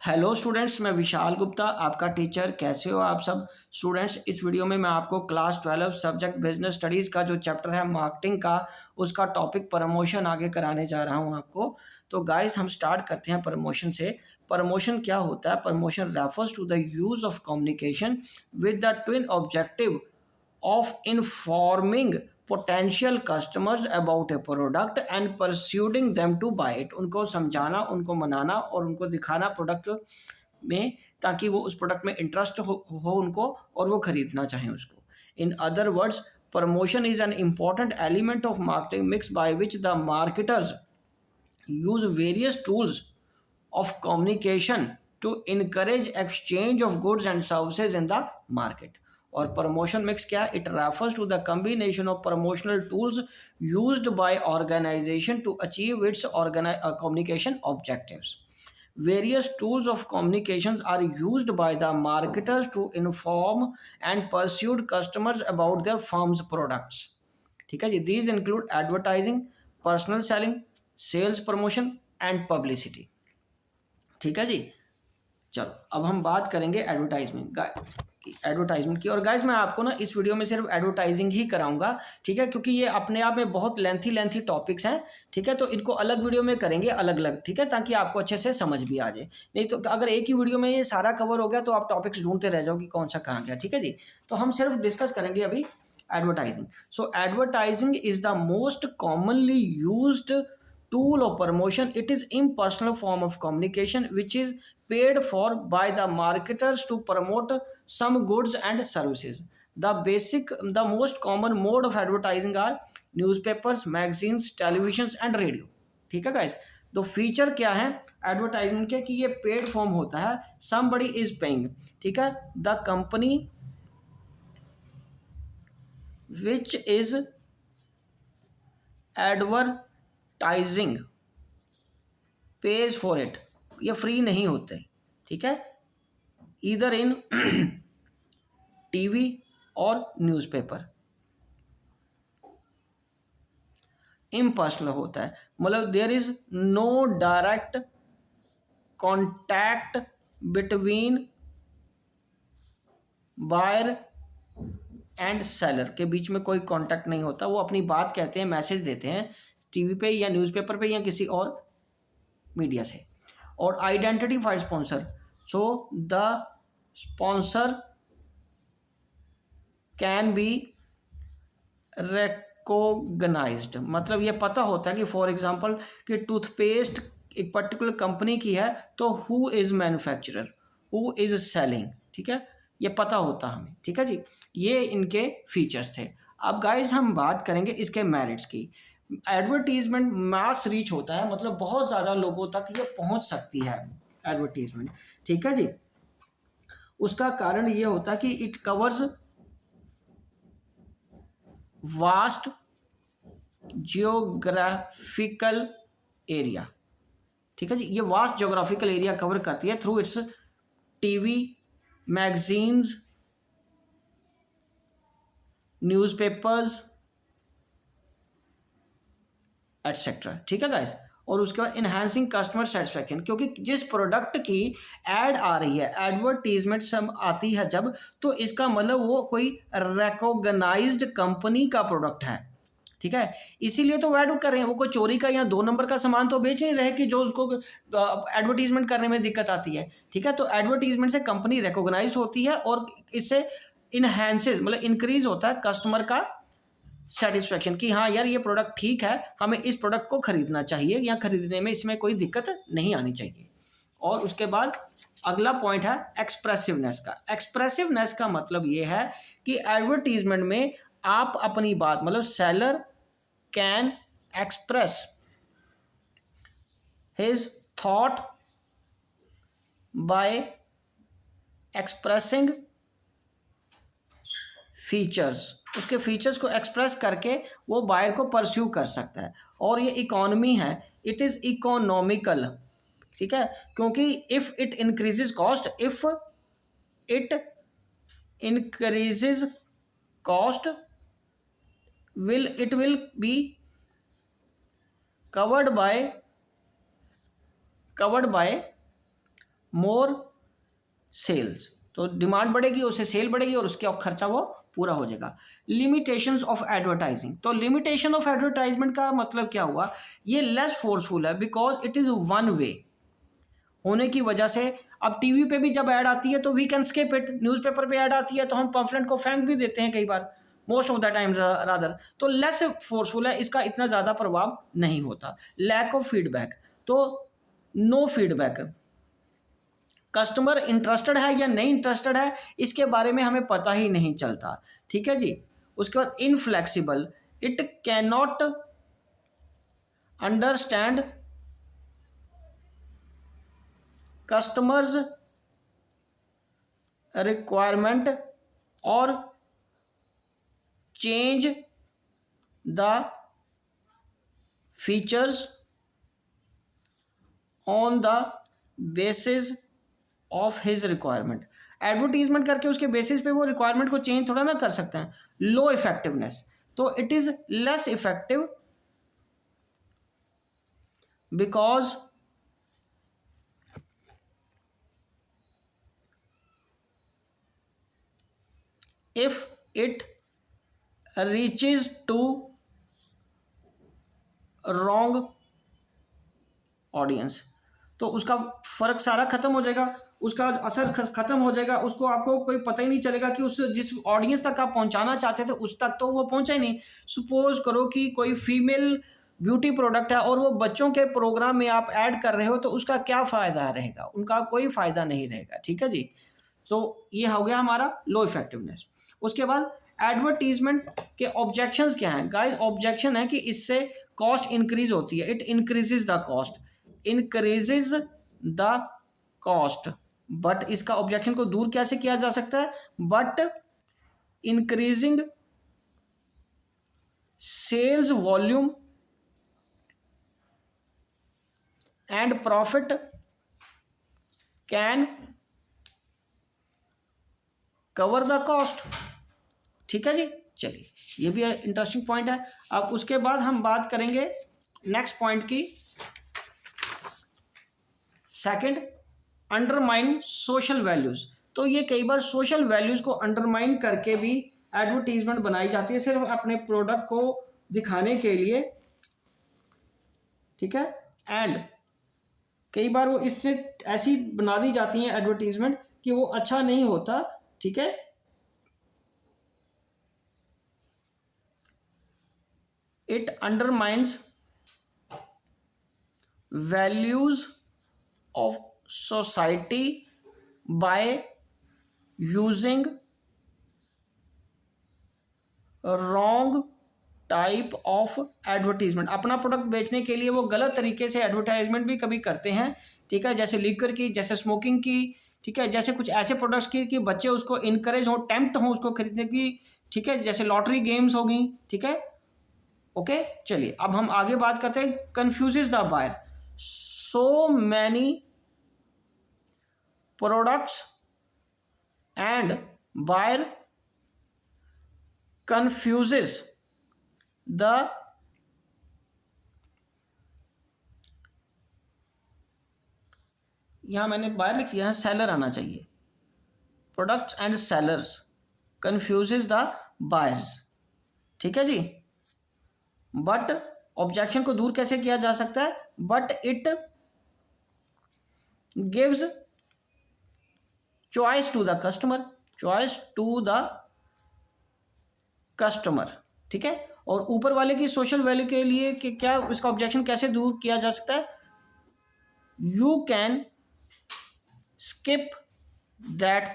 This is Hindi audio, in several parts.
हेलो स्टूडेंट्स, मैं विशाल गुप्ता आपका टीचर। कैसे हो आप सब स्टूडेंट्स। इस वीडियो में मैं आपको क्लास 12 सब्जेक्ट बिजनेस स्टडीज़ का जो चैप्टर है मार्केटिंग का, उसका टॉपिक प्रमोशन आगे कराने जा रहा हूं आपको। तो गाइस हम स्टार्ट करते हैं प्रमोशन से। प्रमोशन क्या होता है? Promotion refers to the use of communication with the twin objective of informing potential customers about a product and persuading them to buy it। उनको समझाना, उनको मनाना और उनको दिखाना प्रोडक्ट में, ताकि वो उस प्रोडक्ट में इंटरेस्ट हो उनको और वो खरीदना चाहें उसको। In other words, promotion is an important element of marketing mix by which the marketers use various tools of communication to encourage exchange of goods and services in the market। और प्रमोशन मिक्स क्या? It refers to the combination of promotional tools used by organisation to achieve its communication objectives. Various tools of communications are used by the marketers to inform and pursue customers about their firm's products। ठीक है जी। These include advertising, personal selling, sales promotion and publicity। ठीक है जी। चलो अब हम बात करेंगे एडवर्टाइजमेंट की। और गाइज मैं आपको ना इस वीडियो में सिर्फ एडवर्टाइजिंग ही कराऊंगा, ठीक है, क्योंकि ये अपने आप में बहुत लेंथी टॉपिक्स हैं। ठीक है, तो इनको अलग वीडियो में करेंगे अलग अलग, ठीक है, ताकि आपको अच्छे से समझ भी आ जाए। नहीं तो अगर एक ही वीडियो में ये सारा कवर हो गया तो आप टॉपिक्स ढूंढते रह जाओ कि कौन सा कहाँ गया। ठीक है जी। तो हम सिर्फ डिस्कस करेंगे अभी advertising. So advertising is the most commonly used tool of promotion। It is impersonal form of communication which is paid for by the marketers to promote some goods and services। The most common mode of advertising are newspapers, magazines, televisions and radio। ठीक है गाइस। तो फीचर क्या है एडवर्टाइजमेंट के कि ये पेड फॉर्म होता है, somebody is paying। ठीक है, the company which is advertising pays for it. ये फ्री नहीं होते। ठीक है, इधर इन टीवी और न्यूज़पेपर। इम्पर्सनल होता है, मतलब there is no direct contact between buyer and seller. के बीच में कोई कॉन्टैक्ट नहीं होता। वो अपनी बात कहते हैं, मैसेज देते हैं टीवी पे या न्यूज़पेपर पे या किसी और मीडिया से। और identified sponsor, so the sponsor can be recognised. मतलब ये पता होता है कि फॉर एग्जांपल कि टूथपेस्ट एक पर्टिकुलर कंपनी की है तो who is manufacturer, who is selling. ठीक है, ये पता होता हमें। ठीक है जी, ये इनके फीचर्स थे। अब गाइस हम बात करेंगे इसके मेरिट्स की। एडवर्टीजमेंट मास रीच होता है, मतलब बहुत ज़्यादा लोगों तक ये पहुंच सकती है एडवर्टीजमेंट। ठीक है जी। उसका कारण ये होता है कि it covers vast geographical area. ठीक है जी, ये वास्ट जियोग्राफिकल एरिया कवर करती है through it's TV, magazines, newspapers etcetera. ठीक है गाइस। और उसके बाद इन्हांसिंग कस्टमर सेटिस्फैक्शन, क्योंकि जिस प्रोडक्ट की एड आ रही है, एडवर्टीजमेंट सब आती है जब, तो इसका मतलब वो कोई रिकॉग्नाइज्ड कंपनी का प्रोडक्ट है। ठीक है, इसीलिए तो वो ऐड कर रहे हैं। वो कोई चोरी का या 2 नंबर का सामान तो बेच नहीं रहे कि जो उसको एडवर्टीजमेंट करने में दिक्कत आती है। ठीक है, तो एडवर्टीजमेंट से कंपनी रिकॉग्नाइज होती है और इससे इन्हेंसेस मतलब इंक्रीज होता है कस्टमर का सेटिस्फैक्शन कि हाँ यार ये प्रोडक्ट ठीक है, हमें इस प्रोडक्ट को खरीदना चाहिए या खरीदने में इसमें कोई दिक्कत नहीं आनी चाहिए। और उसके बाद अगला पॉइंट है एक्सप्रेसिवनेस का। एक्सप्रेसिवनेस का मतलब ये है कि एडवर्टीजमेंट में आप अपनी बात, मतलब seller can express his thought bye expressing features. उसके फीचर्स को एक्सप्रेस करके वो बायर को परस्यू कर सकता है। और ये इकोनॉमी है, इट इज़ इकोनॉमिकल। ठीक है, क्योंकि if it increases cost, if it increases cost it will be covered by more sales, तो डिमांड बढ़ेगी, उससे सेल बढ़ेगी और उसके खर्चा वो पूरा हो जाएगा। लिमिटेशंस ऑफ एडवर्टाइजिंग, तो लिमिटेशन ऑफ एडवर्टाइजमेंट का मतलब क्या हुआ, ये लेस फोर्सफुल है because it is one way होने की वजह से। अब टीवी पे भी जब ऐड आती है तो we can skip it, newspaper पे ऐड आती है तो हम पम्फलेट को फेंक भी देते हैं कई बार, most of the time rather, तो लेस फोर्सफुल है, इसका इतना ज़्यादा प्रभाव नहीं होता। लैक ऑफ फीडबैक, तो नो फीडबैक, कस्टमर इंटरेस्टेड है या नहीं इंटरेस्टेड है इसके बारे में हमें पता ही नहीं चलता, ठीक है जी। उसके बाद inflexible, it can not understand customers requirement और change the features on the basis of his requirement, advertisement करके उसके बेसिस पे वो रिक्वायरमेंट को चेंज थोड़ा ना कर सकते हैं। लो इफेक्टिवनेस, तो it is less effective because if it reaches to wrong audience, तो उसका फ़र्क सारा ख़त्म हो जाएगा, उसका असर ख़त्म हो जाएगा, उसको आपको कोई पता ही नहीं चलेगा कि उस जिस ऑडियंस तक आप पहुंचाना चाहते थे उस तक तो वो पहुंचा ही नहीं। सपोज करो कि कोई फीमेल ब्यूटी प्रोडक्ट है और वो बच्चों के प्रोग्राम में आप ऐड कर रहे हो, तो उसका क्या फ़ायदा रहेगा, उनका कोई फ़ायदा नहीं रहेगा, ठीक है जी। तो ये हो गया हमारा लो इफेक्टिवनेस। उसके बाद एडवर्टीजमेंट के ऑब्जेक्शंस क्या हैं गाइस, ऑब्जेक्शन है कि इससे कॉस्ट इंक्रीज होती है, it increases the cost, increases the cost, but इसका ऑब्जेक्शन को दूर कैसे किया जा सकता है, but increasing sales volume and profit can cover the cost, ठीक है जी। चलिए ये भी इंटरेस्टिंग पॉइंट है। अब उसके बाद हम बात करेंगे नेक्स्ट पॉइंट की, सेकंड, अंडरमाइन सोशल वैल्यूज। तो ये कई बार सोशल वैल्यूज को अंडरमाइन करके भी एडवर्टीजमेंट बनाई जाती है सिर्फ अपने प्रोडक्ट को दिखाने के लिए, ठीक है। एंड कई बार वो इस तरह ऐसी बना दी जाती हैं एडवर्टीजमेंट कि वो अच्छा नहीं होता, ठीक है। It undermines values of society by using wrong type of advertisement, अपना प्रोडक्ट बेचने के लिए वो गलत तरीके से एडवर्टाइजमेंट भी कभी करते हैं, ठीक है, जैसे लीकर की, जैसे स्मोकिंग की, ठीक है, जैसे कुछ ऐसे प्रोडक्ट्स की कि बच्चे उसको इनकरेज हो, टेम्प्ट हो उसको खरीदने की, ठीक है, जैसे लॉटरी गेम्स हो गई, ठीक है। ओके चलिए अब हम आगे बात करते हैं, confuses the buyer, so many products and buyer confuses the यहां मैंने बायर लिख दिया है, सेलर आना चाहिए, products and sellers confuses the buyers, ठीक है जी। बट ऑब्जेक्शन को दूर कैसे किया जा सकता है, but it gives choice to the customer, choice to the customer, ठीक है। और ऊपर वाले की सोशल वैल्यू के लिए कि क्या इसका ऑब्जेक्शन कैसे दूर किया जा सकता है, you can skip that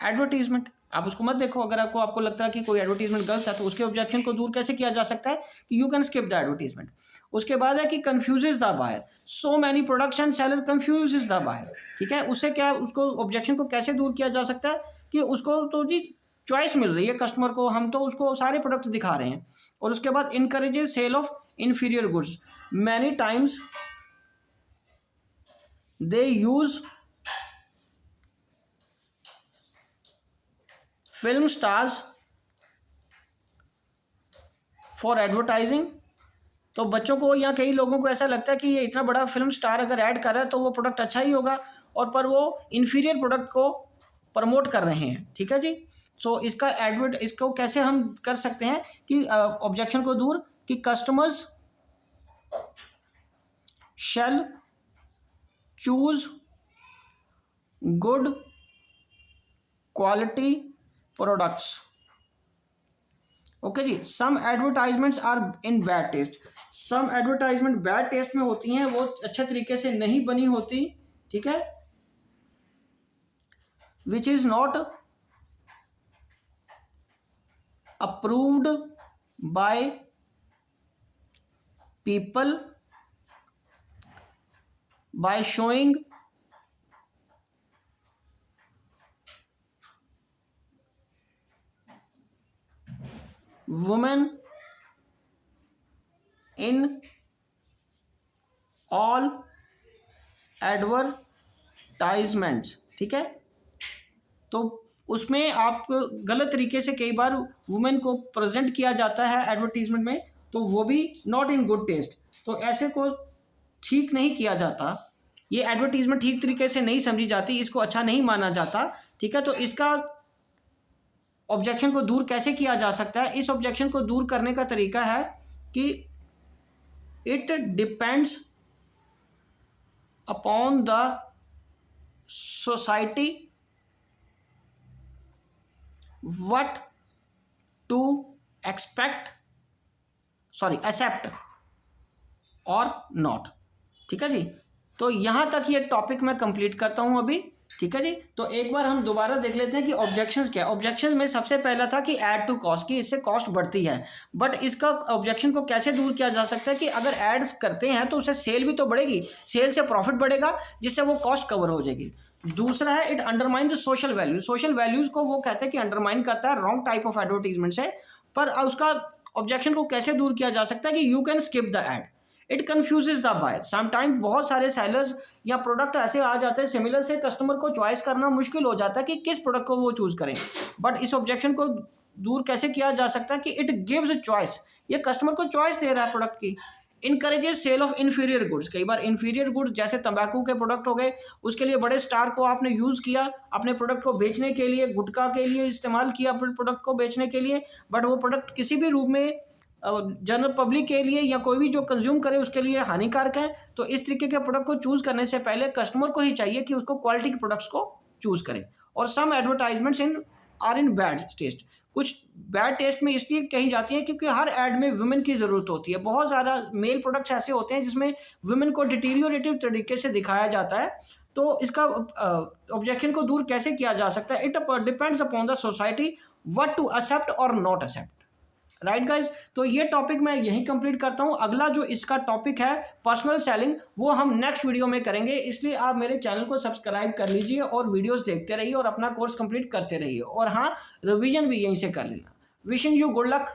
advertisement, आप उसको मत देखो, अगर आपको लगता है कि कोई एडवर्टीजमेंट गलत है तो उसके ऑब्जेक्शन को दूर कैसे किया जा सकता है कि you can skip the advertisement. उसके बाद है कि confuses the buyer, so many products and seller confuses the buyer, ठीक है। उससे क्या उसको ऑब्जेक्शन को कैसे दूर किया जा सकता है कि उसको तो जी चॉइस मिल रही है कस्टमर को, हम तो उसको सारे प्रोडक्ट दिखा रहे हैं। और उसके बाद encourages sale of inferior goods, many times they use film stars for advertising, तो बच्चों को या कई लोगों को ऐसा लगता है कि ये इतना बड़ा फिल्म स्टार अगर ऐड कर रहा है तो वो प्रोडक्ट अच्छा ही होगा, और पर वो इन्फीरियर प्रोडक्ट को प्रमोट कर रहे हैं, ठीक है जी। सो इसको कैसे हम कर सकते हैं कि ऑब्जेक्शन को दूर, कि customers shall choose good quality products. Okay जी। Some advertisements are in bad taste, some advertisement bad taste में होती हैं, वो अच्छे तरीके से नहीं बनी होती, ठीक है। Which is not approved by people by showing women in all advertisements, ठीक है। तो उसमें आप गलत तरीके से कई बार वुमेन को प्रेजेंट किया जाता है एडवर्टीजमेंट में, तो वो भी नॉट इन गुड टेस्ट। तो ऐसे को ठीक नहीं किया जाता, ये एडवर्टीजमेंट ठीक तरीके से नहीं समझी जाती, इसको अच्छा नहीं माना जाता, ठीक है। तो इसका ऑब्जेक्शन को दूर कैसे किया जा सकता है? इस ऑब्जेक्शन को दूर करने का तरीका है कि it depends upon the society what to accept और नॉट, ठीक है जी। तो यहां तक ये टॉपिक मैं कंप्लीट करता हूं अभी, ठीक है जी। तो एक बार हम दोबारा देख लेते हैं कि ऑब्जेक्शंस क्या है। ऑब्जेक्शंस में सबसे पहला था कि ऐड टू कॉस्ट, कि इससे कॉस्ट बढ़ती है, बट इसका ऑब्जेक्शन को कैसे दूर किया जा सकता है कि अगर ऐड करते हैं तो उससे सेल भी तो बढ़ेगी, सेल से प्रॉफिट बढ़ेगा, जिससे वो कॉस्ट कवर हो जाएगी। दूसरा है it undermine the social values, social values को वो कहते हैं कि अंडरमाइन करता है रॉन्ग टाइप ऑफ एडवर्टीजमेंट से। पर उसका ऑब्जेक्शन को कैसे दूर किया जा सकता है कि you can skip the ad, it confuses the buyer. Sometime बहुत सारे सेलर्स या प्रोडक्ट ऐसे आ जाते हैं सिमिलर से, कस्टमर को चॉइस करना मुश्किल हो जाता है कि किस प्रोडक्ट को वो चूज करें। बट इस ऑब्जेक्शन को दूर कैसे किया जा सकता है कि इट गिव्स चॉइस, ये कस्टमर को चॉइस दे रहा है प्रोडक्ट की। Encourages sale of inferior goods, कई बार इन्फीरियर गुड्स जैसे तंबाकू के प्रोडक्ट हो गए, उसके लिए बड़े स्टार को आपने यूज़ किया अपने प्रोडक्ट को बेचने के लिए, गुटखा के लिए इस्तेमाल किया अपने प्रोडक्ट को बेचने के लिए, बट वो प्रोडक्ट किसी भी रूप में जनरल पब्लिक के लिए या कोई भी जो कंज्यूम करे उसके लिए हानिकारक है। तो इस तरीके के प्रोडक्ट को चूज़ करने से पहले कस्टमर को ही चाहिए कि उसको क्वालिटी के प्रोडक्ट्स को चूज़ करें। और some advertisements are in bad taste, कुछ बैड टेस्ट में इसलिए कही जाती है क्योंकि हर एड में वुमेन की ज़रूरत होती है। बहुत ज़्यादा मेल प्रोडक्ट्स ऐसे होते हैं जिसमें वुमेन को डिटीरियोरेटिव तरीके से दिखाया जाता है। तो इसका ऑब्जेक्शन को दूर कैसे किया जा सकता है? It depends upon the society what to accept और नॉट एक्सेप्ट, राइट गाइज। तो ये टॉपिक मैं यहीं कंप्लीट करता हूँ। अगला जो इसका टॉपिक है पर्सनल सेलिंग, वो हम नेक्स्ट वीडियो में करेंगे, इसलिए आप मेरे चैनल को सब्सक्राइब कर लीजिए और वीडियोस देखते रहिए और अपना कोर्स कंप्लीट करते रहिए। और हाँ, रिवीजन भी यहीं से कर लेना। Wishing you good luck.